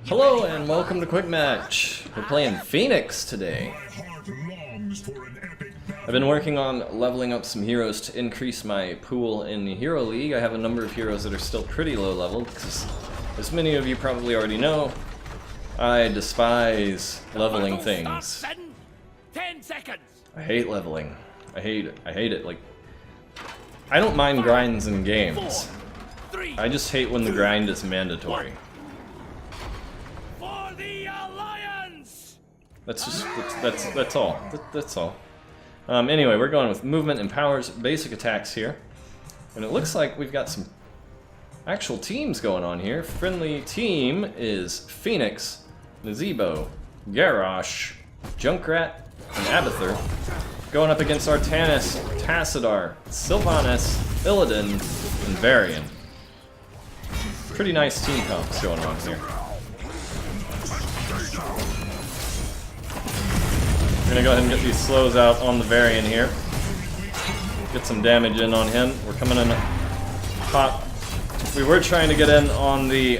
Hello and welcome to Quickmatch. We're playing Fenix today. I've been working on leveling up some heroes to increase my pool in the Hero League. I have a number of heroes that are still pretty low level because, as many of you probably already know, I despise leveling things. 10 seconds. I hate leveling. I hate it. Like, I don't mind grinds in games. I just hate when the grind is mandatory. For the Alliance. That's all. That's all. Anyway, we're going with movement and powers, basic attacks here, and it looks like we've got some actual teams going on here. Friendly team is Fenix, Nazebo, Garrosh, Junkrat, and Abathur, going up against Artanis, Tassadar, Sylvanas, Illidan, and Varian. Pretty nice team comps going on here. We're gonna go ahead and get these slows out on the Varian here. Get some damage in on him. We're coming in hot. We were trying to get in on the...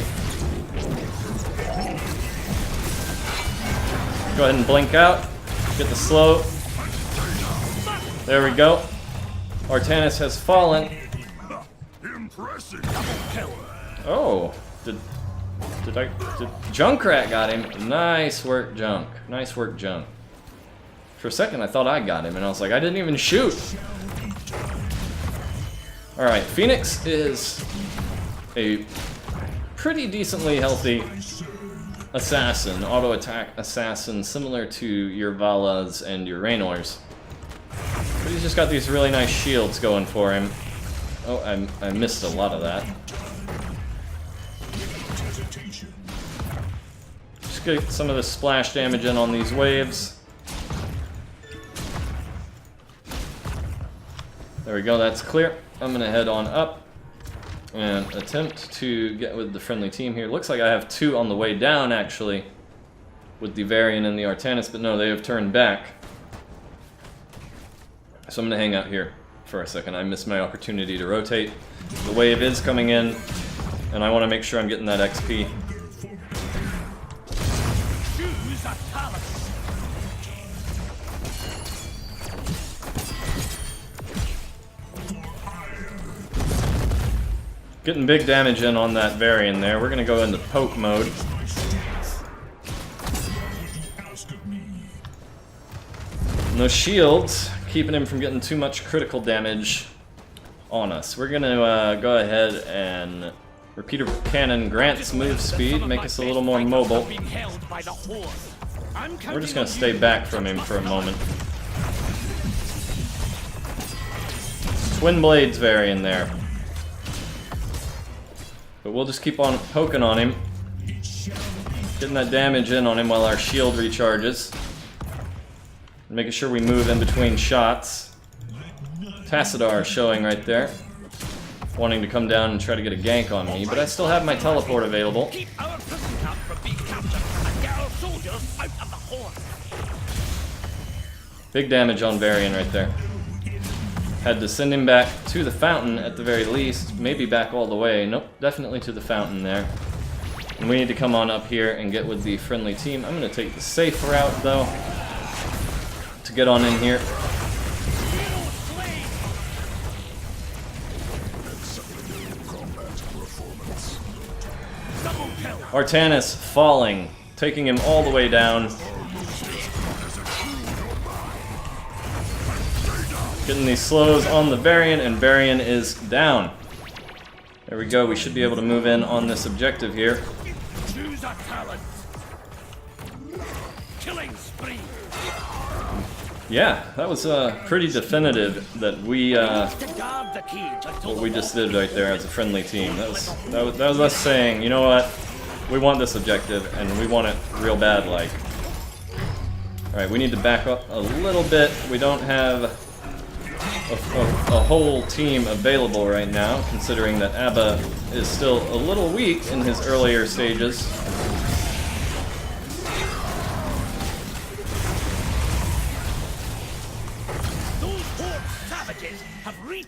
Go ahead and blink out. Get the slow. There we go. Artanis has fallen. Oh, did Junkrat got him? Nice work, Junk. Nice work, Junk. For a second, I thought I got him, and I was like, I didn't even shoot. All right, Fenix is a pretty decently healthy assassin, auto attack assassin, similar to your Valas and your Raynors. But he's just got these really nice shields going for him. Oh, I missed a lot of that. Just get some of the splash damage in on these waves. There we go, that's clear. I'm gonna head on up and attempt to get with the friendly team here. Looks like I have two on the way down, actually, with the Varian and the Artanis, but no, they have turned back. So I'm gonna hang out here for a second. I missed my opportunity to rotate. The wave is coming in, and I want to make sure I'm getting that XP. Choose a talent. Getting big damage in on that Varian there. We're gonna go into poke mode. And those shields, keeping him from getting too much critical damage on us. We're gonna go ahead and repeater cannon grants move speed, make us a little more mobile. We're just gonna stay back from him for a moment. Twin Blades Varian there. But we'll just keep on poking on him. Getting that damage in on him while our shield recharges. Making sure we move in between shots. Tassadar showing right there. Wanting to come down and try to get a gank on me, but I still have my teleport available. Keep our prison camp from being captured and get our soldiers out of the horde. Big damage on Varian right there. Had to send him back to the fountain at the very least. Maybe back all the way. Nope, definitely to the fountain there. And we need to come on up here and get with the friendly team. I'm going to take the safe route, though, to get on in here. Artanis falling, taking him all the way down. Getting these slows on the Varian, and Varian is down. There we go, we should be able to move in on this objective here. Choose a talent. Killing spree. Yeah, that was pretty definitive that we what we just did right there as a friendly team. That was us saying, you know what, we want this objective and we want it real bad like. Alright, we need to back up a little bit. We don't have a whole team available right now, considering that Abba is still a little weak in his earlier stages.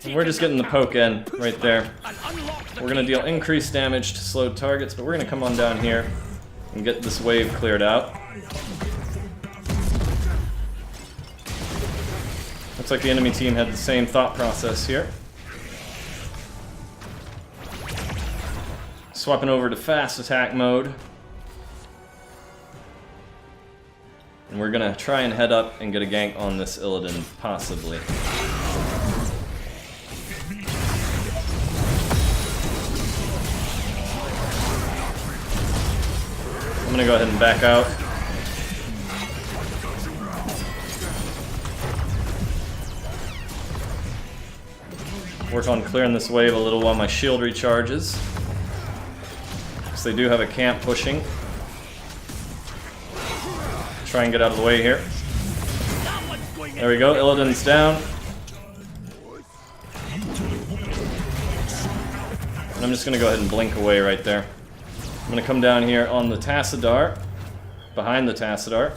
And we're just getting the poke in right there. We're going to deal increased damage to slowed targets, but we're going to come on down here. and get this wave cleared out. Looks like the enemy team had the same thought process here. Swapping over to fast attack mode. And we're gonna try and head up and get a gank on this Illidan, possibly. I'm gonna go ahead and back out. Work on clearing this wave a little while my shield recharges. Because they do have a camp pushing. Try and get out of the way here. There we go, Illidan's down. And I'm just gonna go ahead and blink away right there. I'm gonna come down here on the Tassadar, behind the Tassadar.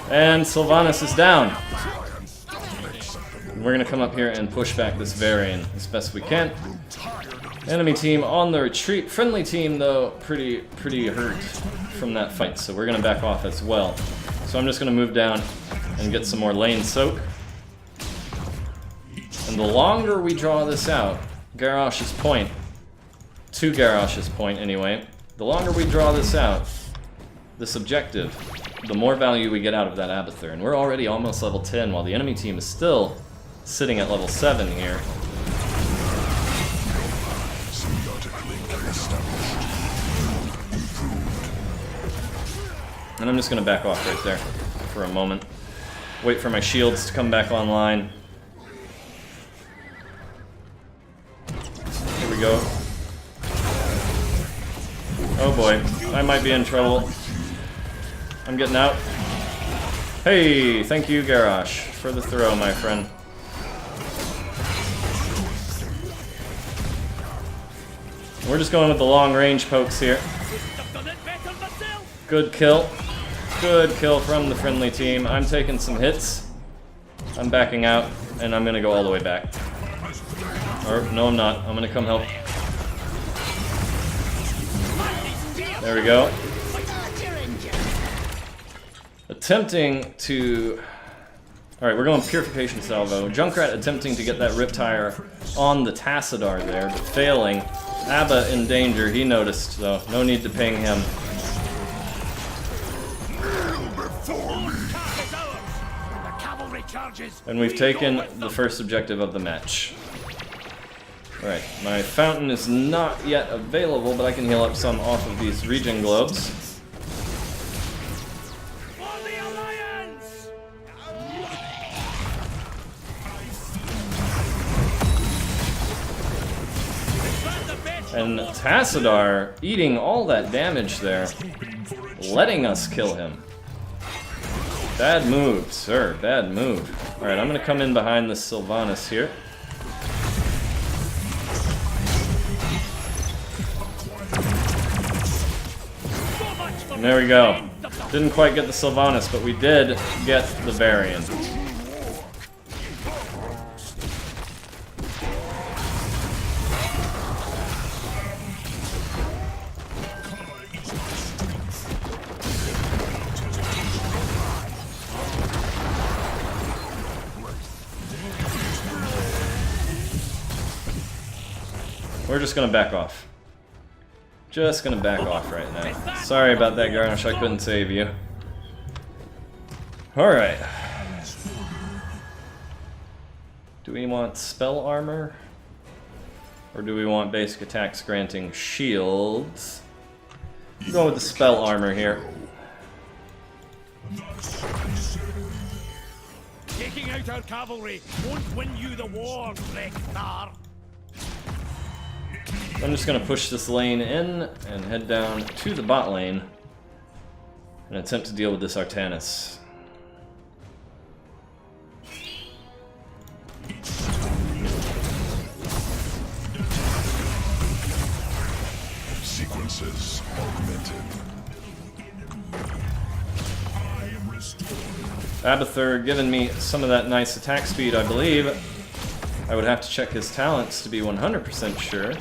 And Sylvanas is down. We're gonna come up here and push back this Varian as best we can. Enemy team on the retreat. Friendly team, though, pretty hurt from that fight, so we're gonna back off as well. So I'm just gonna move down and get some more lane soak. And the longer we draw this out, Garrosh's point, to Garrosh's point anyway, the longer we draw this out, this objective, the more value we get out of that Abathur. And we're already almost level 10 while the enemy team is still sitting at level 7 here. And I'm just going to back off right there for a moment. Wait for my shields to come back online. Here we go. Oh boy, I might be in trouble. I'm getting out. Hey, thank you, Garrosh, for the throw, my friend. We're just going with the long range pokes here. Good kill. Good kill from the friendly team. I'm taking some hits. I'm backing out, and I'm gonna go all the way back. Or, no I'm not. I'm gonna come help. There we go. Attempting to... Alright, we're going Purification Salvo. Junkrat attempting to get that Riptire on the Tassadar there, but failing. Abba in danger, he noticed, though. No need to ping him. And we've taken the first objective of the match. Alright, my fountain is not yet available, but I can heal up some off of these regen globes. And Tassadar eating all that damage there, letting us kill him. Bad move, sir, bad move. Alright, I'm gonna come in behind this Sylvanas here. And there we go. Didn't quite get the Sylvanas, but we did get the Varian. We're just gonna back off. Just gonna back off right now. Sorry about that, Garnish, I couldn't save you. Alright. Do we want spell armor? Or do we want basic attacks granting shields? We'll go with the spell armor here. Taking out our cavalry won't win you the war, Rekthar. I'm just going to push this lane in and head down to the bot lane and attempt to deal with this Artanis. Sequences augmented. I am restored. Abathur giving me some of that nice attack speed, I believe. I would have to check his talents to be 100% sure.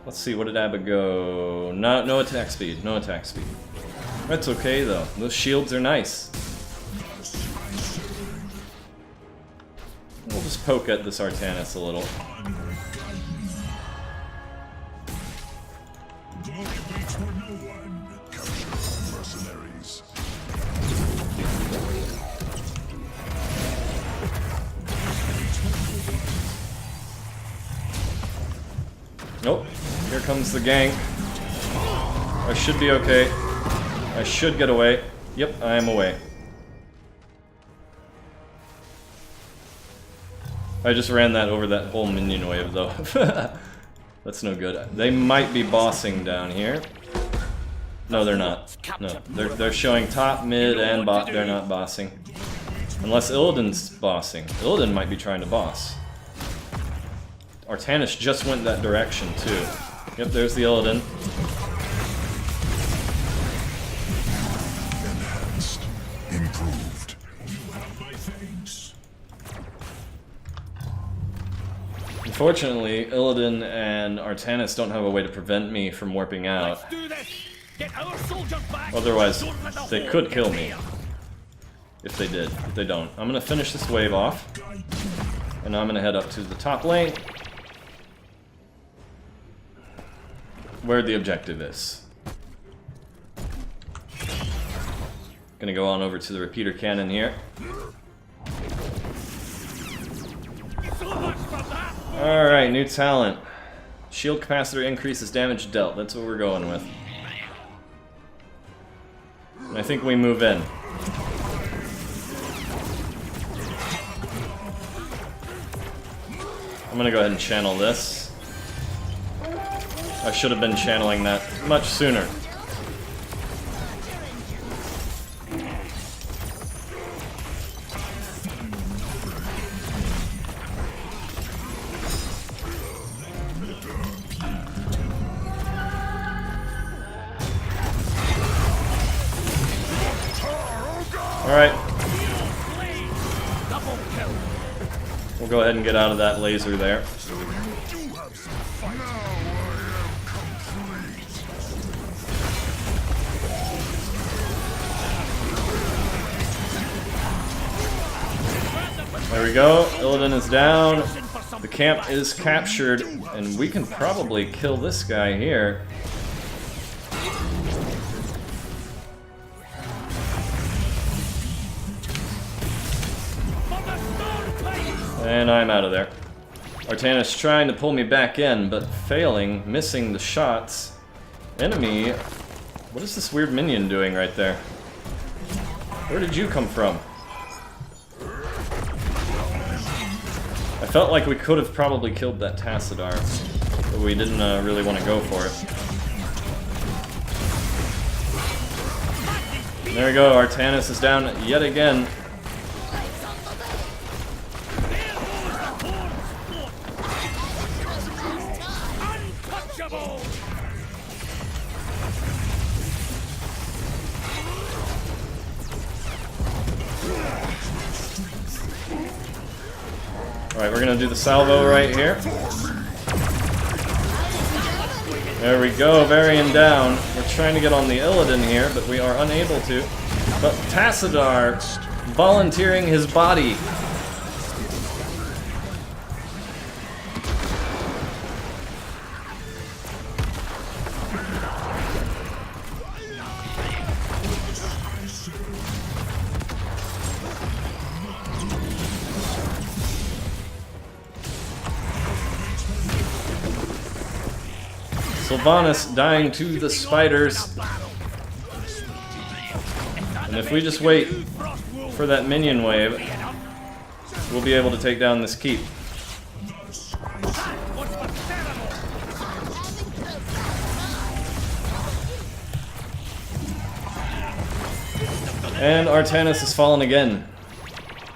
Let's see, what did Abba go? No attack speed, no attack speed. That's okay though, those shields are nice. We'll just poke at this Artanis a little. Nope, here comes the gank. I should be okay. I should get away. Yep, I am away. I just ran that over that whole minion wave though. That's no good. They might be bossing down here. No, they're not. No, they're showing top, mid, and bot. They're not bossing. Unless Illidan's bossing. Illidan might be trying to boss. Artanis just went that direction too. Yep, there's the Illidan. Enhanced. Improved. You have my thanks. Unfortunately, Illidan and Artanis don't have a way to prevent me from warping out. Let's do this. Get our soldiers back. Otherwise, Don't let the they horde could kill me. prevail. If they did. If they don't. I'm gonna finish this wave off. And I'm gonna head up to the top lane. Where the objective is. Gonna go on over to the repeater cannon here. So much for that. Alright, new talent. Shield capacitor increases damage dealt. That's what we're going with. And I think we move in. I'm gonna go ahead and channel this. I should have been channeling that much sooner. Alright. We'll go ahead and get out of that laser there. There we go, Illidan is down, the camp is captured, and we can probably kill this guy here. And I'm out of there. Artanis trying to pull me back in, but failing, missing the shots. Enemy, what is this weird minion doing right there? Where did you come from? I felt like we could have probably killed that Tassadar, but we didn't really want to go for it. There we go, Artanis is down yet again. Untouchable. Alright, we're gonna do the salvo right here. There we go, Varian down. We're trying to get on the Illidan here, but we are unable to. But Tassadar volunteering his body. Sylvanas dying to the spiders. And if we just wait for that minion wave, we'll be able to take down this keep. And Artanis has fallen again.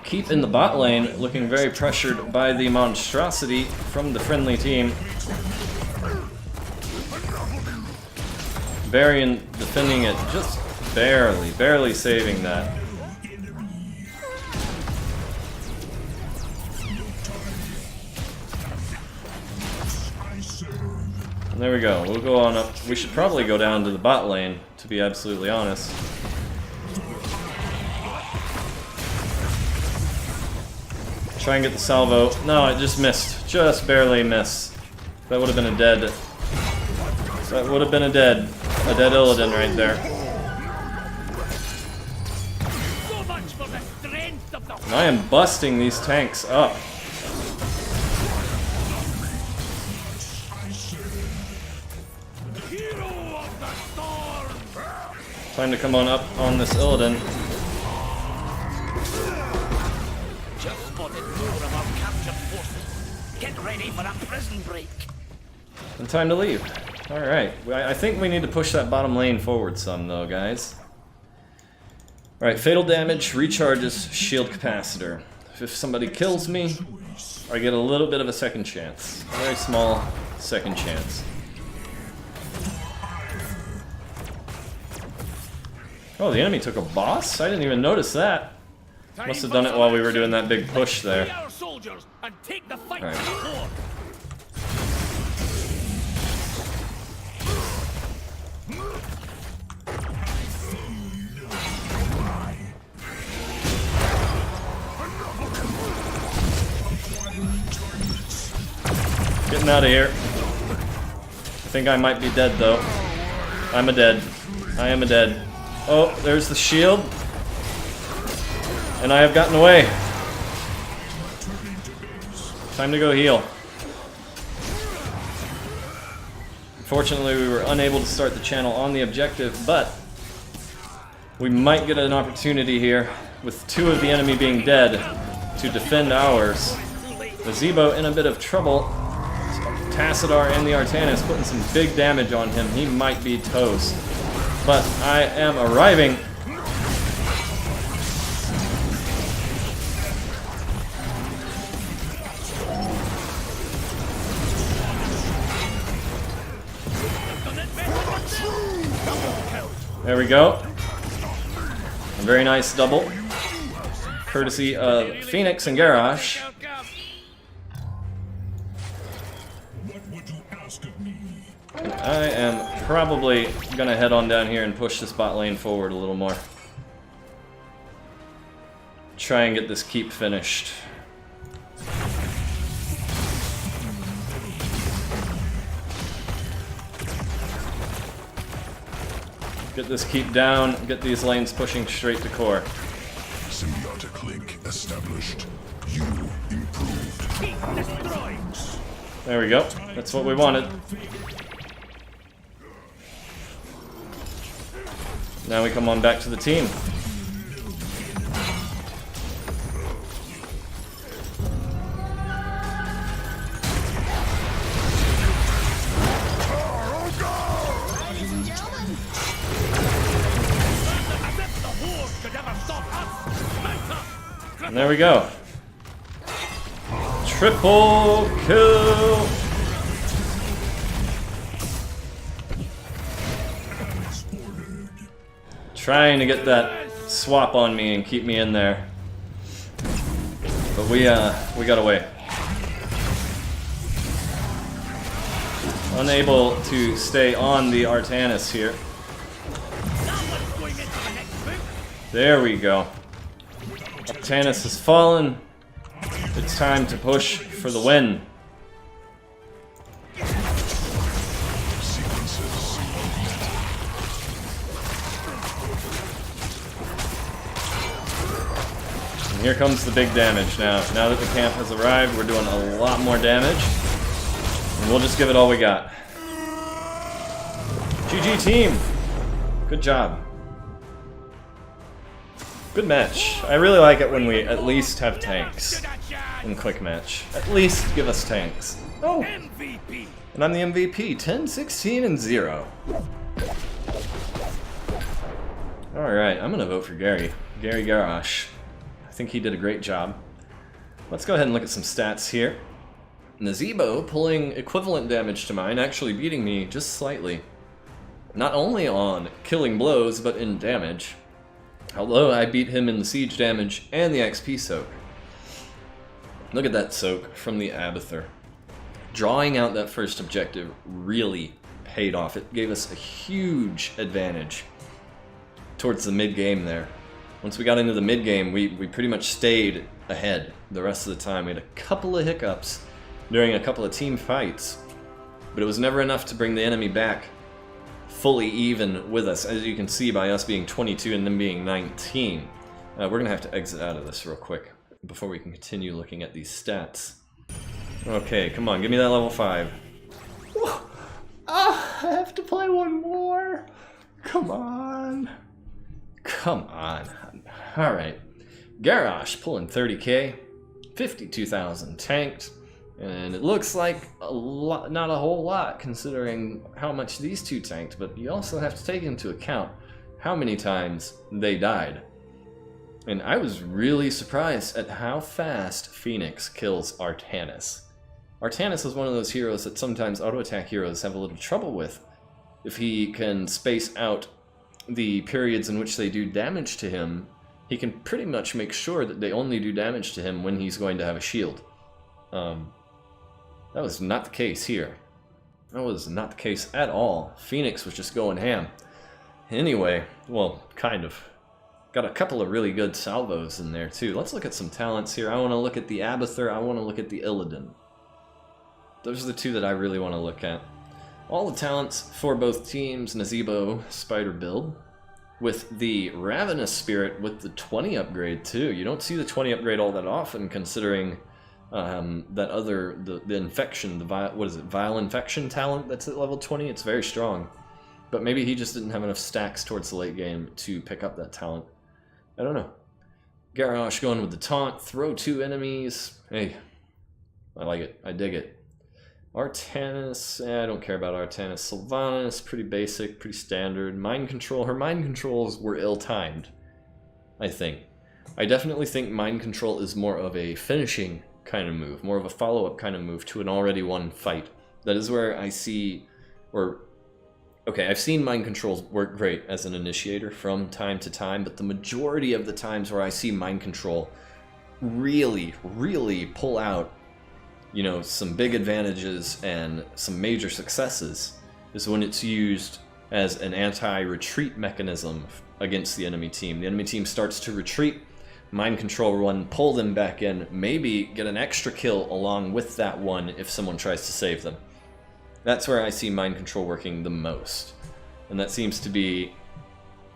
Keep in the bot lane, looking very pressured by the monstrosity from the friendly team. Varian defending it just barely saving that. There we go. We'll go on up. We should probably go down to the bot lane, to be absolutely honest. Try and get the salvo. No, it just missed. Just barely missed. That would have been a dead. That would have been a dead Illidan right there. So much for the strength of the And I am busting these tanks up. hero of the storm. Time to come on up on this Illidan. Just spotted more of our captured forces. Get ready for a prison break. And time to leave. Alright, I think we need to push that bottom lane forward some though, guys. Alright, fatal damage recharges shield capacitor. If somebody kills me, I get a little bit of a second chance. A very small second chance. Oh, the enemy took a boss? I didn't even notice that. Must have done it while we were doing that big push there. Our soldiers and take the fight Right. to the core. Getting out of here. I think I might be dead though. I'm a dead. I am a dead. Oh, there's the shield. And I have gotten away. Time to go heal. Unfortunately, we were unable to start the channel on the objective, but we might get an opportunity here with two of the enemy being dead to defend ours. The Zebo in a bit of trouble. Tassadar and the Artanis putting some big damage on him. He might be toast. But I am arriving. There we go. A very nice double. Courtesy of Fenix and Garrosh. What would you ask of me? I am probably gonna head on down here and push this bot lane forward a little more. Try and get this keep finished. Get this keep down, get these lanes pushing straight to core. Symbiotic link established. You improved. Keep destroyed. There we go. That's what we wanted. Now we come on back to the team. And there we go. Triple kill. Trying to get that swap on me and keep me in there. But we got away. Unable to stay on the Artanis here. There we go. Artanis has fallen. It's time to push for the win. And here comes the big damage now. Now that the camp has arrived, we're doing a lot more damage. And we'll just give it all we got. GG team! Good job. Good match. I really like it when we at least have tanks in Quickmatch. At least give us tanks. Oh! MVP. And I'm the MVP. 10, 16, and 0. Alright, I'm gonna vote for Gary. Gary Garrosh. I think he did a great job. Let's go ahead and look at some stats here. Nazebo pulling equivalent damage to mine, actually beating me just slightly. Not only on killing blows, but in damage. Although I beat him in the siege damage and the XP soak. Look at that soak from the Abathur. drawing out that first objective really paid off. It gave us a huge advantage towards the mid-game there. Once we got into the mid-game, we pretty much stayed ahead the rest of the time. We had a couple of hiccups during a couple of team fights, but it was never enough to bring the enemy back fully even with us, as you can see by us being 22 and them being 19. We're going to have to exit out of this real quick before we can continue looking at these stats. Okay, come on, give me that level 5. I have to play one more. Come on. Come on. Alright. Garrosh pulling 30k, 52,000 tanked, and it looks like a lot, not a whole lot considering how much these two tanked, but you also have to take into account how many times they died. And I was really surprised at how fast Fenix kills Artanis. Artanis is one of those heroes that sometimes auto-attack heroes have a little trouble with. If he can space out the periods in which they do damage to him, he can pretty much make sure that they only do damage to him when he's going to have a shield. That was not the case here. That was not the case at all. Fenix was just going ham. Anyway, well, kind of. Got a couple of really good salvos in there too. Let's look at some talents here. I want to look at the Abathur, I want to look at the Illidan. Those are the two that I really want to look at. All the talents for both teams, Nazebo Spider build, with the Ravenous Spirit with the 20 upgrade too. You don't see the 20 upgrade all that often considering that other, the infection, what is it, Vile Infection talent that's at level 20, it's very strong. But maybe he just didn't have enough stacks towards the late game to pick up that talent. I don't know. Garrosh going with the taunt, throw 2 enemies. Hey, I like it, I dig it. Artanis, I don't care about Artanis. Sylvanas, pretty basic, pretty standard. Mind Control, her Mind Controls were ill-timed, I think. I definitely think Mind Control is more of a finishing kind of move, more of a follow-up kind of move to an already won fight. That is where I see, okay, I've seen Mind Controls work great as an initiator from time to time, but the majority of the times where I see Mind Control really, really pull out, you know, some big advantages and some major successes is when it's used as an anti-retreat mechanism against the enemy team. The enemy team starts to retreat, Mind Control one, pull them back in, maybe get an extra kill along with that one if someone tries to save them. That's where I see Mind Control working the most. And that seems to be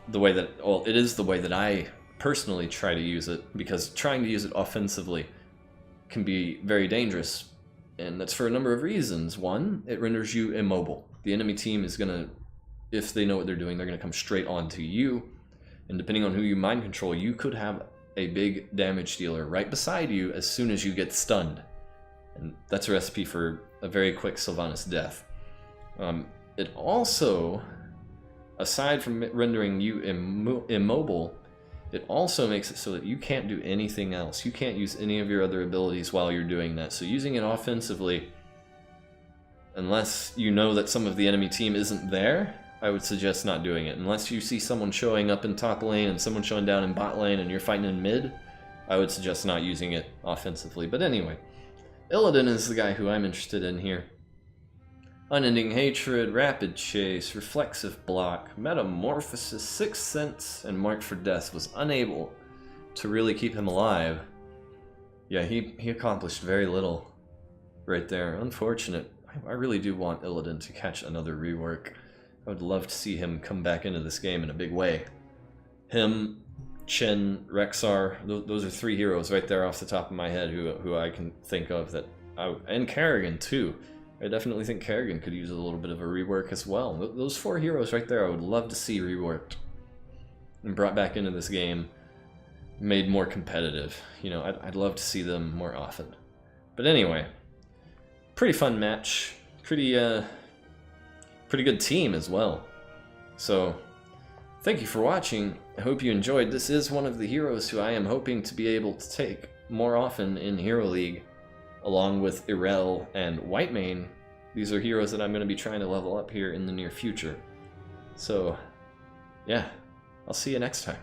the way that, well, it is the way that I personally try to use it, because trying to use it offensively can be very dangerous, and that's for a number of reasons. One, it renders you immobile. The enemy team is gonna, if they know what they're doing, they're gonna come straight onto you, and depending on who you Mind Control, you could have a big damage dealer right beside you as soon as you get stunned. And that's a recipe for a very quick Sylvanas death. It also, aside from rendering you immobile, it also makes it so that you can't do anything else. You can't use any of your other abilities while you're doing that. So using it offensively, unless you know that some of the enemy team isn't there, I would suggest not doing it. Unless you see someone showing up in top lane and someone showing down in bot lane and you're fighting in mid, I would suggest not using it offensively. But anyway, Illidan is the guy who I'm interested in here. Unending Hatred, Rapid Chase, Reflexive Block, Metamorphosis, Sixth Sense, and Marked for Death was unable to really keep him alive. Yeah, he accomplished very little right there. Unfortunate. I really do want Illidan to catch another rework. I would love to see him come back into this game in a big way. Him, Chen, Rexar, those are 3 heroes right there off the top of my head who I can think of that, and Kerrigan too. I definitely think Kerrigan could use a little bit of a rework as well. Those 4 heroes right there I would love to see reworked and brought back into this game, made more competitive. You know, I'd love to see them more often. But anyway, pretty fun match, pretty good team as well. So, thank you for watching. I hope you enjoyed. This is one of the heroes who I am hoping to be able to take more often in Hero League, along with Irel and Whitemane. These are heroes that I'm going to be trying to level up here in the near future. So, yeah, I'll see you next time.